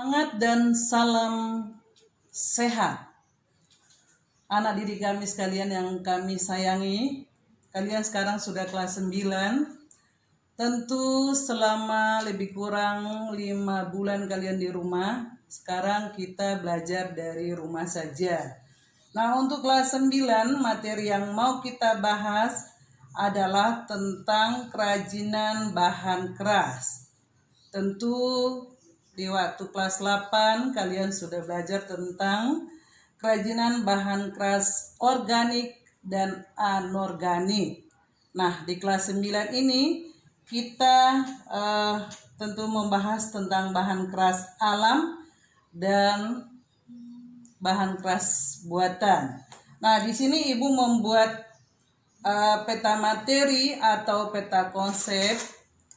Semangat dan salam sehat. Anak didik kami sekalian yang kami sayangi, kalian sekarang sudah kelas 9. Tentu selama lebih kurang 5 bulan kalian di rumah. Sekarang kita belajar dari rumah saja. Nah, untuk kelas 9 materi yang mau kita bahas adalah tentang kerajinan bahan keras. Tentu di waktu kelas 8 kalian sudah belajar tentang kerajinan bahan keras organik dan anorganik. Nah, di kelas 9 ini kita tentu membahas tentang bahan keras alam dan bahan keras buatan. Nah, di sini Ibu membuat peta materi atau peta konsep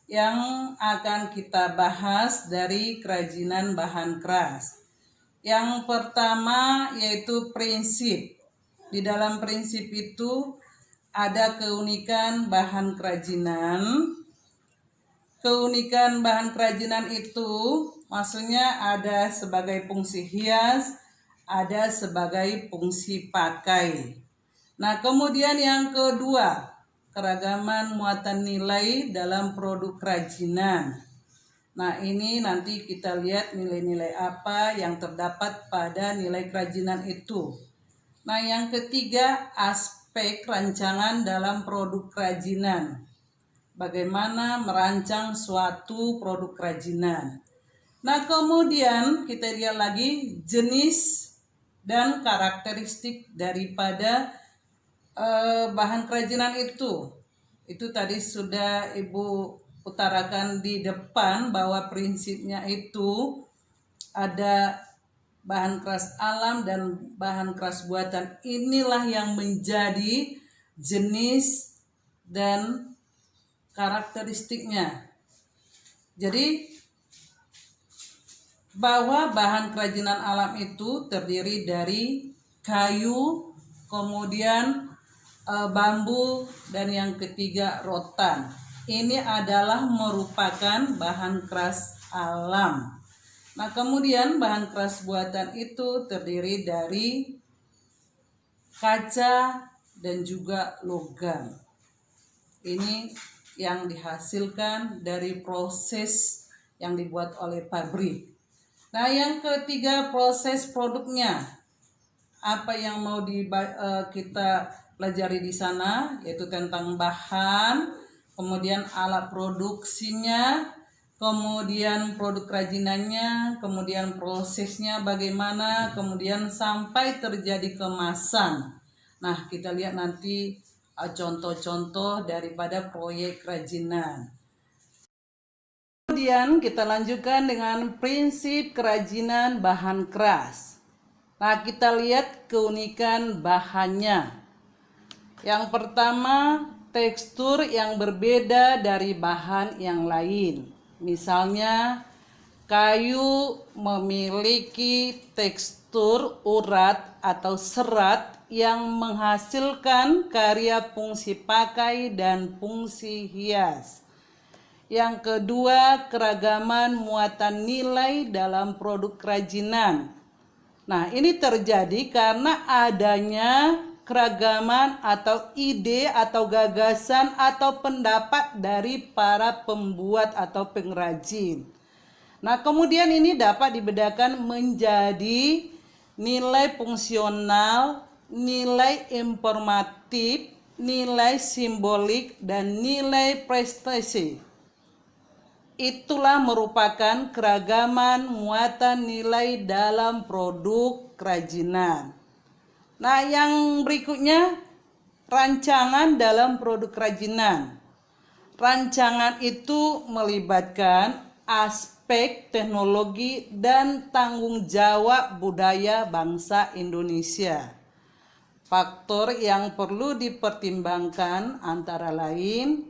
yang akan kita bahas dari kerajinan bahan keras. Yang pertama yaitu prinsip. Di dalam prinsip itu ada keunikan bahan kerajinan. Keunikan bahan kerajinan itu maksudnya ada sebagai fungsi hias, ada sebagai fungsi pakai. Nah, kemudian yang kedua, keragaman muatan nilai dalam produk kerajinan. Nah, ini nanti kita lihat nilai-nilai apa yang terdapat pada nilai kerajinan itu. Nah, yang ketiga, aspek rancangan dalam produk kerajinan. Bagaimana merancang suatu produk kerajinan. Nah, kemudian kita lihat lagi jenis dan karakteristik daripada bahan kerajinan itu tadi sudah Ibu utarakan di depan bahwa prinsipnya itu ada bahan keras alam dan bahan keras buatan. Inilah yang menjadi jenis dan karakteristiknya. Jadi bahwa bahan kerajinan alam itu terdiri dari kayu, kemudian bambu, dan yang ketiga rotan. Ini adalah merupakan bahan keras alam. Nah, kemudian bahan keras buatan itu terdiri dari kaca dan juga logam. Ini yang dihasilkan dari proses yang dibuat oleh pabrik. Nah, yang ketiga proses produknya. Apa yang mau kita pelajari di sana yaitu tentang bahan, kemudian alat produksinya, kemudian produk kerajinannya, kemudian prosesnya bagaimana, kemudian sampai terjadi kemasan. Nah, kita lihat nanti contoh-contoh daripada proyek kerajinan. Kemudian kita lanjutkan dengan prinsip kerajinan bahan keras. Nah, kita lihat keunikan bahannya. Yang pertama, tekstur yang berbeda dari bahan yang lain. Misalnya, kayu memiliki tekstur urat atau serat yang menghasilkan karya fungsi pakai dan fungsi hias. Yang kedua, keragaman muatan nilai dalam produk kerajinan. Nah, ini terjadi karena adanya keragaman atau ide atau gagasan atau pendapat dari para pembuat atau pengrajin. Nah, kemudian ini dapat dibedakan menjadi nilai fungsional, nilai informatif, nilai simbolik, dan nilai prestasi. Itulah merupakan keragaman muatan nilai dalam produk kerajinan. Nah, yang berikutnya rancangan dalam produk kerajinan. Rancangan itu melibatkan aspek teknologi dan tanggung jawab budaya bangsa Indonesia. Faktor yang perlu dipertimbangkan antara lain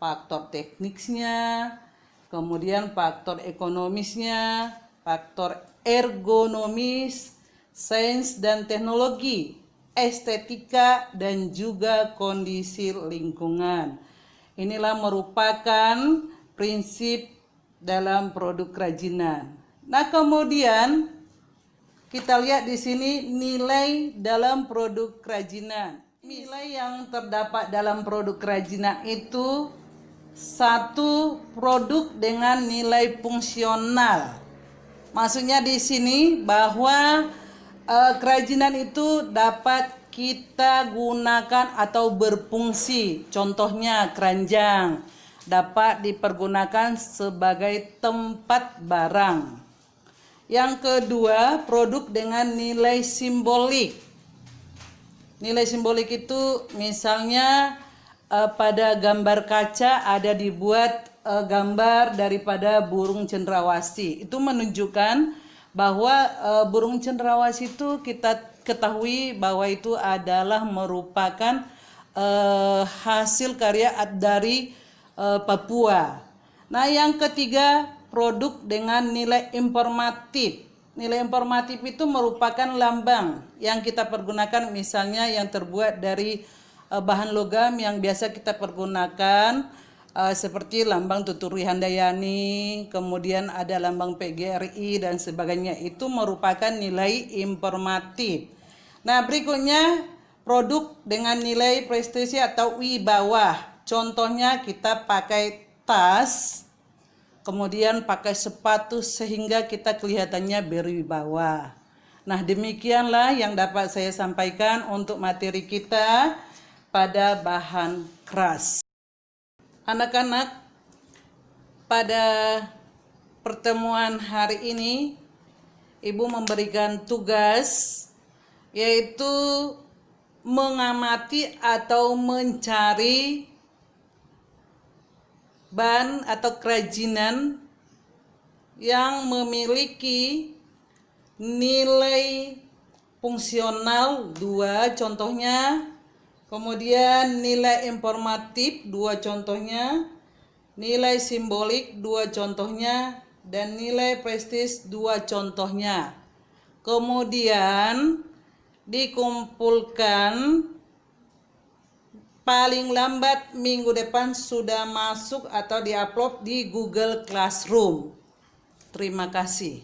faktor teknisnya, kemudian faktor ekonomisnya, faktor ergonomis, sains dan teknologi, estetika, dan juga kondisi lingkungan. Inilah merupakan prinsip dalam produk kerajinan. Nah, kemudian kita lihat di sini nilai dalam produk kerajinan. Nilai yang terdapat dalam produk kerajinan itu satu produk dengan nilai fungsional. Maksudnya di sini bahwa kerajinan itu dapat kita gunakan atau berfungsi. Contohnya keranjang dapat dipergunakan sebagai tempat barang. Yang kedua, produk dengan nilai simbolik. Nilai simbolik itu misalnya pada gambar kaca ada dibuat gambar daripada burung cendrawasih. Itu menunjukkan bahwa burung cendrawasih itu kita ketahui bahwa itu adalah merupakan hasil karya dari Papua. Nah, yang ketiga, produk dengan nilai informatif. Nilai informatif itu merupakan lambang yang kita pergunakan, misalnya yang terbuat dari bahan logam yang biasa kita pergunakan, seperti lambang Tuturi Handayani, kemudian ada lambang PGRI dan sebagainya. Itu merupakan nilai informatif. Nah, berikutnya produk dengan nilai prestasi atau wibawa. Contohnya kita pakai tas, kemudian pakai sepatu sehingga kita kelihatannya berwibawa. Nah, demikianlah yang dapat saya sampaikan untuk materi kita pada bahan keras. Anak-anak, pada pertemuan hari ini Ibu memberikan tugas yaitu mengamati atau mencari bahan atau kerajinan yang memiliki nilai fungsional 2 contohnya, kemudian nilai informatif 2 contohnya, nilai simbolik 2 contohnya, dan nilai prestis 2 contohnya. Kemudian dikumpulkan paling lambat minggu depan sudah masuk atau diupload di Google Classroom. Terima kasih.